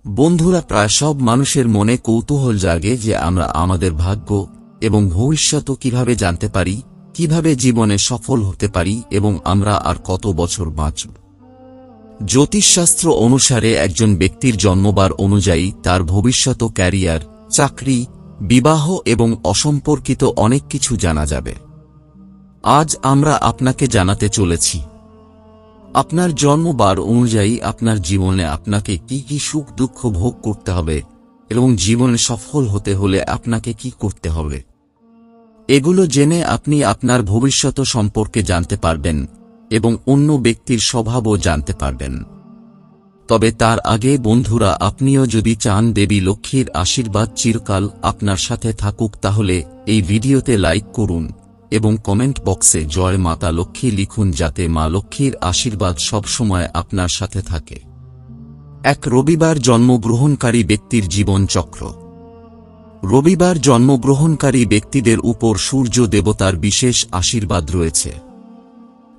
বন্ধুরা, প্রায় সব মানুষের মনে কৌতূহল জাগে যে আমরা আমাদের ভাগ্য এবং ভবিষ্যৎ কিভাবে জানতে পারি, কিভাবে জীবনে সফল হতে পারি এবং আমরা আর কত বছর বাঁচব। জ্যোতিষশাস্ত্র অনুসারে একজন ব্যক্তির জন্মবার অনুযায়ী তার ভবিষ্যৎ, ক্যারিয়ার, চাকরি, বিবাহ এবং অসম্পর্কিত অনেক কিছু জানা যাবে। আজ আমরা আপনাকে জানাতে চলেছি আপনার জন্মবার অনুযায়ী আপনার জীবনে আপনাকে কি কি সুখ দুঃখ ভোগ করতে হবে এবং জীবনে সফল হতে হলে আপনাকে কি করতে হবে। এগুলো জেনে আপনি আপনার ভবিষ্যৎ সম্পর্কে জানতে পারবেন এবং অন্য ব্যক্তির স্বভাবও জানতে পারবেন। তবে তার আগে বন্ধুরা, আপনিও যদি চান দেবী লক্ষ্মীর আশীর্বাদ চিরকাল আপনার সাথে থাকুক, তাহলে এই ভিডিওতে লাইক করুন এবং কমেন্ট বক্সে জয় মাতা লক্ষ্মী লিখুন, যাতে মা লক্ষ্মীর আশীর্বাদ সবসময় আপনার সাথে থাকে। রবিবার জন্মগ্রহণকারী ব্যক্তির জীবন চক্র। রবিবার জন্মগ্রহণকারী ব্যক্তিদের উপর সূর্য দেবতার বিশেষ আশীর্বাদ রয়েছে,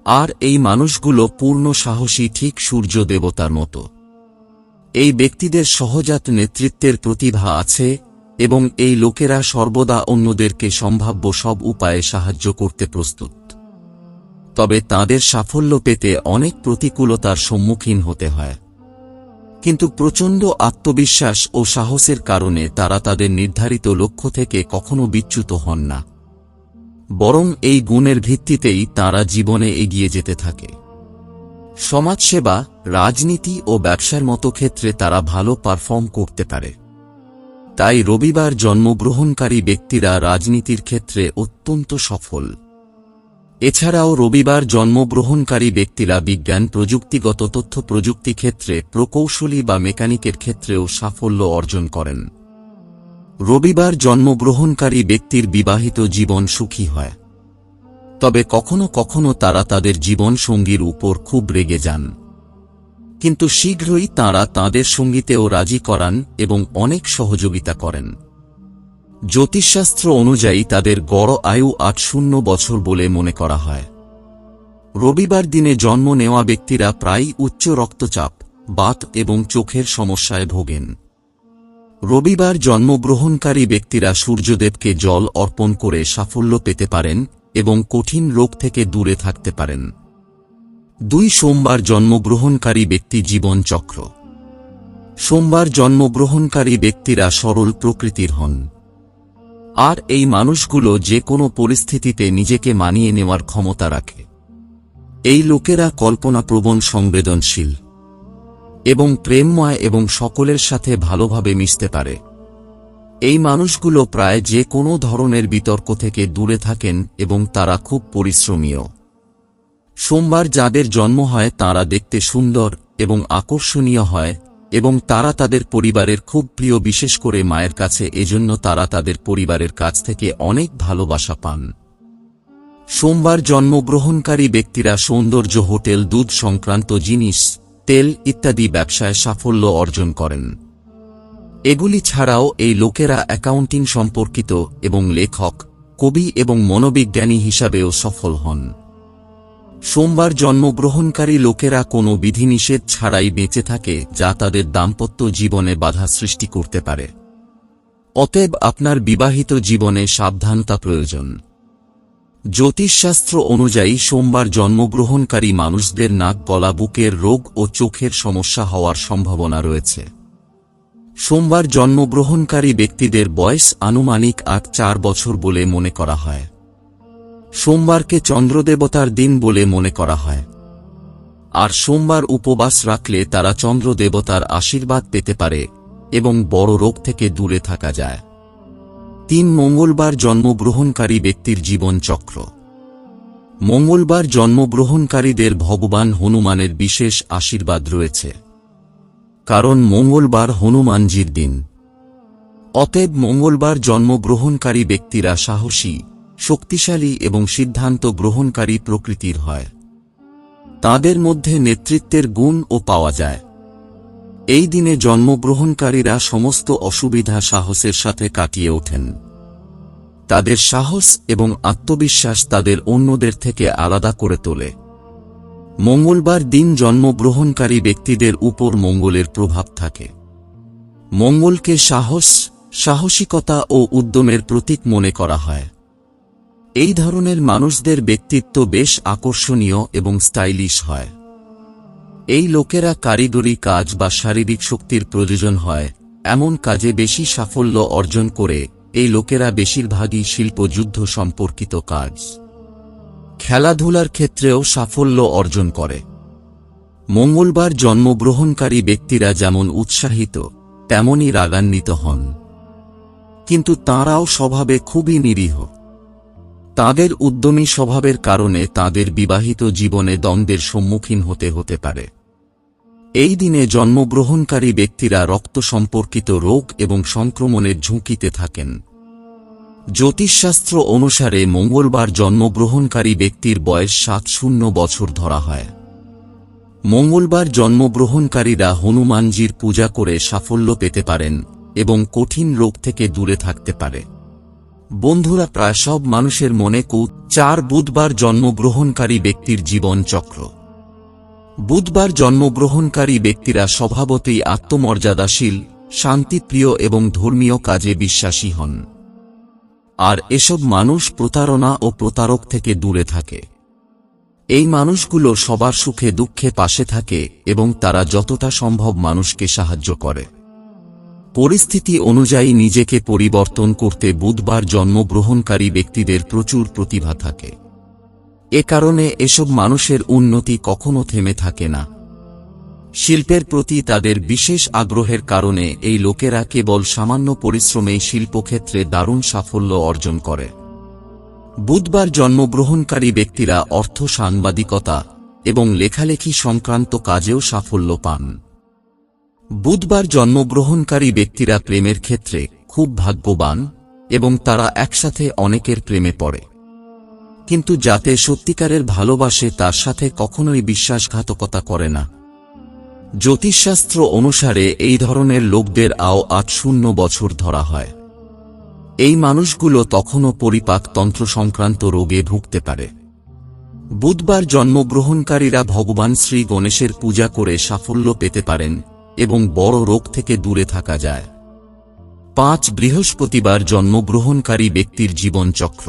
আর এই মানুষগুলো পূর্ণ সাহসী, ঠিক সূর্য দেবতার মতো। এই ব্যক্তিদের সহজাত নেতৃত্বের প্রতিভা আছে এবং এই লোকেরা সর্বদা অন্যদেরকে সম্ভাব্য সব উপায়ে সাহায্য করতে প্রস্তুত। তবে তাদের সাফল্য পেতে অনেক প্রতিকূলতার সম্মুখীন হতে হয়, কিন্তু প্রচণ্ড আত্মবিশ্বাস ও সাহসের কারণে তারা তাদের নির্ধারিত লক্ষ্য থেকে কখনো বিচ্যুত হন না, বরং এই গুণের ভিত্তিতেই তারা জীবনে এগিয়ে যেতে থাকে। সমাজসেবা, রাজনীতি ও ব্যবসার মতো ক্ষেত্রে তারা ভালো পারফর্ম করতে পারে। তাই রবিবার জন্মগ্রহণকারী ব্যক্তিরা রাজনীতির ক্ষেত্রে অত্যন্ত সফল। এছাড়াও রবিবার জন্মগ্রহণকারী ব্যক্তিরা বিজ্ঞান, প্রযুক্তিগত, তথ্য প্রযুক্তি ক্ষেত্রে প্রকৌশলী বা মেকানিকের ক্ষেত্রেও সাফল্য অর্জন করেন। রবিবার জন্মগ্রহণকারী ব্যক্তির বিবাহিত জীবন সুখী হয়, তবে কখনো কখনো তারা তাদের জীবন সঙ্গীর উপর খুব রেগে যান, কিন্তু শীঘ্রই তাঁরা তাঁদের সঙ্গীতেও রাজি করান এবং অনেক সহযোগিতা করেন। জ্যোতিষশাস্ত্র অনুযায়ী তাদের গড় আয়ু ৮০ বছর বলে মনে করা হয়। রবিবার দিনে জন্ম নেওয়া ব্যক্তিরা প্রায়ই উচ্চ রক্তচাপ, বাত এবং চোখের সমস্যায় ভোগেন। রবিবার জন্মগ্রহণকারী ব্যক্তিরা সূর্যদেবকে জল অর্পণ করে সাফল্য পেতে পারেন এবং কঠিন রোগ থেকে দূরে থাকতে পারেন। সোমবার জন্মগ্রহণকারী ব্যক্তি জীবন চক্র। সোমবার জন্মগ্রহণকারী ব্যক্তিরা সরল প্রকৃতির হন, আর এই মানুষগুলো যে কোনো পরিস্থিতিতে নিজেকে মানিয়ে নেওয়ার ক্ষমতা রাখে। এই লোকেরা কল্পনাপ্রবণ, সংবেদনশীল এবং প্রেমময় এবং সকলের সাথে ভালোভাবে মিশতে পারে। এই মানুষগুলো প্রায় যে কোনো ধরনের বিতর্ক থেকে দূরে থাকেন এবং তারা খুব পরিশ্রমীও। সোমবার যাদের জন্ম হয় তারা দেখতে সুন্দর এবং আকর্ষণীয় হয় এবং তারা তাদের পরিবারের খুব প্রিয়, বিশেষ করে মায়ের কাছে। এজন্য তারা তাদের পরিবারের কাছ থেকে অনেক ভালোবাসা পান। সোমবার জন্মগ্রহণকারী ব্যক্তিরা সৌন্দর্য, হোটেল, দুধ সংক্রান্ত জিনিস, তেল ইত্যাদি ব্যবসায় সাফল্য অর্জন করেন। এগুলি ছাড়াও এই লোকেরা অ্যাকাউন্টিং সম্পর্কিত এবং লেখক, কবি এবং মনোবিজ্ঞানী হিসাবেও সফল হন। সোমবার জন্মগ্রহণকারী লোকেরা কোনো বিধিনিষেধ ছাড়াই বেঁচে থাকে, যা তাদের দাম্পত্য জীবনে বাধা সৃষ্টি করতে পারে। অতএব আপনার বিবাহিত জীবনে সাবধানতা প্রয়োজন। জ্যোতিষশাস্ত্র অনুযায়ী সোমবার জন্মগ্রহণকারী মানুষদের নাক, গলা, বুকের রোগ ও চোখের সমস্যা হওয়ার সম্ভাবনা রয়েছে। সোমবার জন্মগ্রহণকারী ব্যক্তিদের বয়স আনুমানিক ৮-৪ বছর বলে মনে করা হয়। সোমবারকে চন্দ্রদেবতার দিন বলে মনে করা হয়, আর সোমবার উপবাস রাখলে তারা চন্দ্রদেবতার আশীর্বাদ পেতে পারে এবং বড় রোগ থেকে দূরে থাকা যায়। মঙ্গলবার জন্মগ্রহণকারী ব্যক্তির জীবন চক্র। মঙ্গলবার জন্মগ্রহণকারীদের ভগবান হনুমানের বিশেষ আশীর্বাদ রয়েছে, কারণ মঙ্গলবার হনুমানজির দিন। অতএব মঙ্গলবার জন্মগ্রহণকারী ব্যক্তিরা সাহসী, শক্তিশালী এবং সিদ্ধান্ত গ্রহণকারী প্রকৃতির হয়। তাদের মধ্যে নেতৃত্বের গুণও পাওয়া যায়। এই দিনে জন্মগ্রহণকারীরা সমস্ত অসুবিধা সাহসের সাথে কাটিয়ে ওঠেন। তাদের সাহস এবং আত্মবিশ্বাস তাদের অন্যদের থেকে আলাদা করে তোলে। মঙ্গলবার দিন জন্মগ্রহণকারী ব্যক্তিদের উপর মঙ্গলের প্রভাব থাকে। মঙ্গলকে সাহস, সাহসিকতা ও উদ্যমের প্রতীক মনে করা হয়। এই ধরনের মানুষদের ব্যক্তিত্ব বেশ আকর্ষণীয় এবং স্টাইলিশ হয়। এই লোকেরা কারিগরি কাজ বা শারীরিক শক্তির প্রয়োজন হয় এমন কাজে বেশি সাফল্য অর্জন করে। এই লোকেরা বেশিরভাগই শিল্প যুদ্ধ সম্পর্কিত কাজ, খেলাধুলার ক্ষেত্রেও সাফল্য অর্জন করে। মঙ্গলবার জন্মগ্রহণকারী ব্যক্তিরা যেমন উৎসাহিত তেমনই রাগান্বিত হন, কিন্তু তাঁরাও স্বভাবে খুবই নিরীহ। তাদের উদ্যমী স্বভাবের কারণে তাদের বিবাহিত জীবনে দ্বন্দ্বের সম্মুখীন হতে পারে। এই দিনে জন্মগ্রহণকারী ব্যক্তিরা রক্ত সম্পর্কিত রোগ এবং সংক্রমণের ঝুঁকিতে থাকেন। জ্যোতিষশাস্ত্র অনুসারে মঙ্গলবার জন্মগ্রহণকারী ব্যক্তির বয়স 70 বছর ধরা হয়। মঙ্গলবার জন্মগ্রহণকারীরা হনুমানজির পূজা করে সাফল্য পেতে পারেন এবং কঠিন রোগ থেকে দূরে থাকতে পারে। বন্ধুরা, প্রায় সব মানুষের মনে 4 বুধবার জন্মগ্রহণকারী ব্যক্তির জীবন চক্র। বুধবার জন্মগ্রহণকারী ব্যক্তিরা স্বভাবতই আত্মমর্যাদাশীল, শান্তিপ্রিয় এবং ধর্মীয় কাজে বিশ্বাসী হন। আর এসব মানুষ প্রতারণা ও প্রতারক থেকে দূরে থাকে। এই মানুষগুলো সবার সুখে দুঃখে পাশে থাকে এবং তারা যতটা সম্ভব মানুষকে সাহায্য করে। পরিস্থিতি অনুযায়ী নিজেকে পরিবর্তন করতে বুধবার জন্মগ্রহণকারী ব্যক্তিদের প্রচুর প্রতিভা থাকে। এ কারণে এসব মানুষের উন্নতি কখনো থেমে থাকে না। শিল্পের প্রতি তাদের বিশেষ আগ্রহের কারণে এই লোকেরা কেবল সামান্য পরিশ্রমেই শিল্পক্ষেত্রে দারুণ সাফল্য অর্জন করে। বুধবার জন্মগ্রহণকারী ব্যক্তিরা অর্থ, সাংবাদিকতা এবং লেখালেখি সংক্রান্ত কাজেও সাফল্য পান। বুধবার জন্মগ্রহণকারী ব্যক্তিরা প্রেমের ক্ষেত্রে খুব ভাগ্যবান এবং তারা একসাথে অনেকের প্রেমে পড়ে, কিন্তু যাতে সত্যিকারের ভালোবাসে তার সাথে কখনোই বিশ্বাসঘাতকতা করে না। জ্যোতিষশাস্ত্র অনুসারে এই ধরনের লোকদের আও 80 বছর ধরা হয়। এই মানুষগুলো তখনও পরিপাক তন্ত্র সংক্রান্ত রোগে ভুগতে পারে। বুধবার জন্মগ্রহণকারীরা ভগবান শ্রী গণেশের পূজা করে সাফল্য পেতে পারেন এবং বড় রোগ থেকে দূরে থাকা যায়। 5 বৃহস্পতিবার জন্মগ্রহণকারী ব্যক্তির জীবনচক্র।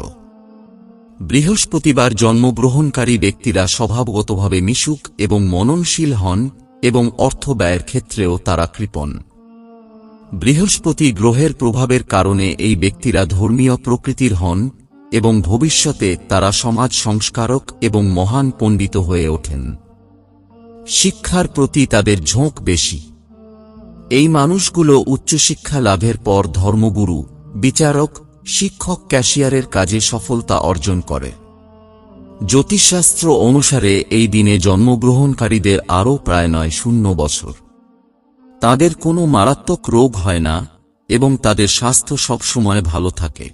বৃহস্পতিবার জন্মগ্রহণকারী ব্যক্তিরা স্বভাবগতভাবে মিশুক এবং মননশীল হন এবং অর্থ ব্যয়ের ক্ষেত্রেও তারা কৃপণ। বৃহস্পতি গ্রহের প্রভাবের কারণে এই ব্যক্তিরা ধর্মীয় প্রকৃতির হন এবং ভবিষ্যতে তারা সমাজ সংস্কারক এবং মহান পণ্ডিত হয়ে ওঠেন। শিক্ষার প্রতি তাদের ঝোঁক বেশি। এই মানুষগুলো উচ্চশিক্ষা লাভের পর ধর্মগুরু, বিচারক, শিক্ষক, ক্যাশিয়ারের কাজে সফলতা অর্জন করে। জ্যোতিষশাস্ত্র অনুসারে এই দিনে জন্মগ্রহণকারীদের আরও প্রায় 90 বছর। তাদের কোনো মারাত্মক রোগ হয় না এবং তাদের স্বাস্থ্য সবসময় ভালো থাকে।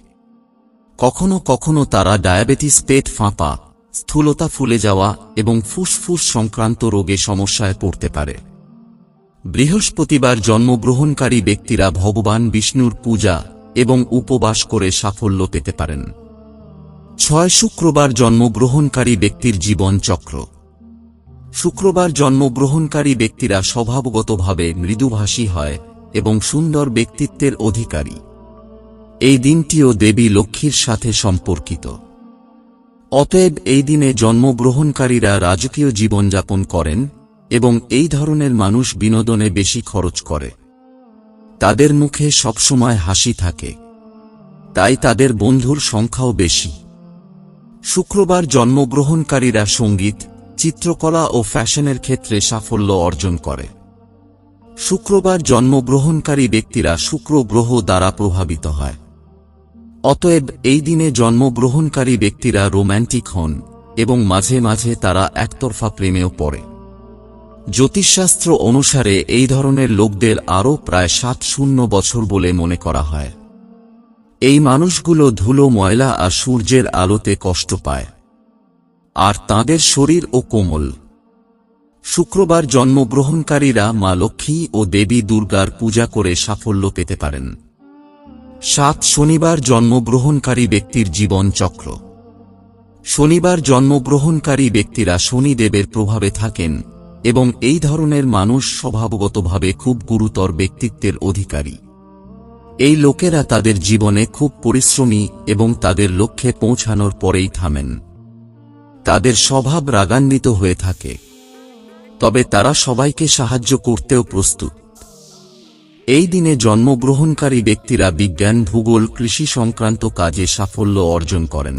কখনো কখনো তারা ডায়াবেটিস, পেট ফাঁপা, স্থূলতা, ফুলে যাওয়া এবং ফুসফুস সংক্রান্ত রোগে সমস্যায় পড়তে পারে। বৃহস্পতিবার জন্মগ্রহণকারী ব্যক্তিরা ভগবান বিষ্ণুর পূজা এবং উপবাস করে সাফল্য পেতে পারেন। 6 শুক্রবার জন্মগ্রহণকারী ব্যক্তির জীবন চক্র। শুক্রবার জন্মগ্রহণকারী ব্যক্তিরা স্বভাবগতভাবে মৃদুভাষী হয় এবং সুন্দর ব্যক্তিত্বের অধিকারী। এই দিনটিও দেবী লক্ষ্মীর সাথে সম্পর্কিত। অতএব এই দিনে জন্মগ্রহণকারীরা রাজকীয় জীবনযাপন করেন এবং এই ধরনের মানুষ বিনোদনে বেশি খরচ করে। তাদের মুখে সবসময় হাসি থাকে, তাই তাদের বন্ধুর সংখ্যাও বেশি। শুক্রবার জন্মগ্রহণকারীরা সঙ্গীত, চিত্রকলা ও ফ্যাশনের ক্ষেত্রে সাফল্য অর্জন করে। শুক্রবার জন্মগ্রহণকারী ব্যক্তিরা শুক্র গ্রহ দ্বারা প্রভাবিত হয়। অতএব এই দিনে জন্মগ্রহণকারী ব্যক্তিরা রোম্যান্টিক হন এবং মাঝে মাঝে তারা একতরফা প্রেমেও পড়ে। জ্যোতিষশাস্ত্র অনুসারে এই ধরনের লোকদের আরও প্রায় 70 বছর বলে মনে করা হয়। এই মানুষগুলো ধুলো, ময়লা আর সূর্যের আলোতে কষ্ট পায়, আর তাঁদের শরীরও কোমল। শুক্রবার জন্মগ্রহণকারীরা মা লক্ষ্মী ও দেবী দুর্গার পূজা করে সাফল্য পেতে পারেন। 7 শনিবার জন্মগ্রহণকারী ব্যক্তির জীবন চক্র। শনিবার জন্মগ্রহণকারী ব্যক্তিরা শনিদেবের প্রভাবে থাকেন এবং এই ধরনের মানুষ স্বভাবগতভাবে খুব গুরুতর ব্যক্তিত্বের অধিকারী। এই লোকেরা তাদের জীবনে খুব পরিশ্রমী এবং তাদের লক্ষ্যে পৌঁছানোর পরেই থামেন। তাদের স্বভাব রাগান্বিত হয়ে থাকে, তবে তারা সবাইকে সাহায্য করতেও প্রস্তুত। এই দিনে জন্মগ্রহণকারী ব্যক্তিরা বিজ্ঞান, ভূগোল, কৃষি সংক্রান্ত কাজে সাফল্য অর্জন করেন।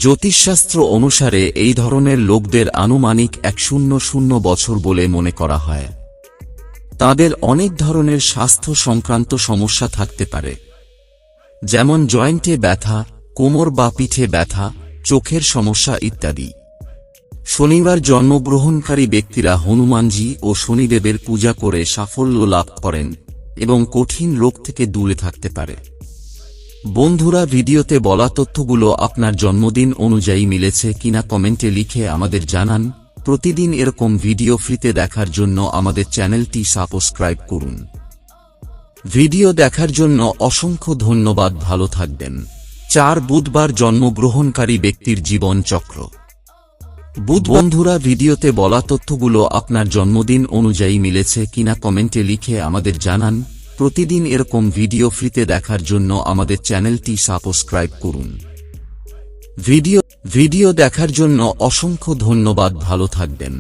জ্যোতিষশাস্ত্র অনুসারে এই ধরনের লোকদের আনুমানিক 100 বছর বলে মনে করা হয়। তাদের অনেক ধরনের স্বাস্থ্য সংক্রান্ত সমস্যা থাকতে পারে, যেমন জয়েন্টে ব্যথা, কোমর বা পিঠে ব্যথা, চোখের সমস্যা ইত্যাদি। শনিবার জন্মগ্রহণকারী ব্যক্তিরা হনুমানজি ও শনিদেবের পূজা করে সাফল্য লাভ করেন এবং কঠিন রোগ থেকে দূরে থাকতে পারে। বন্ধুরা, ভিডিওতে বলা তথ্যগুলো আপনার জন্মদিন অনুযায়ী মিলেছে কিনা কমেন্টে লিখে আমাদের জানান। প্রতিদিন এরকম ভিডিও ফ্রিতে দেখার জন্য আমাদের চ্যানেলটি সাবস্ক্রাইব করুন। ভিডিও দেখার জন্য অসংখ্য ধন্যবাদ। ভালো থাকবেন। 4 বুধবার জন্মগ্রহণকারী ব্যক্তির জীবন চক্র। বন্ধুরা, ভিডিওতে বলা তথ্যগুলো আপনার জন্মদিন অনুযায়ী মিলেছে কিনা কমেন্টে লিখে আমাদের জানান। প্রতিদিন এরকম ভিডিও ফ্রিতে দেখার জন্য আমাদের চ্যানেলটি সাবস্ক্রাইব করুন। ভিডিও দেখার জন্য অসংখ্য ধন্যবাদ। ভালো থাকবেন।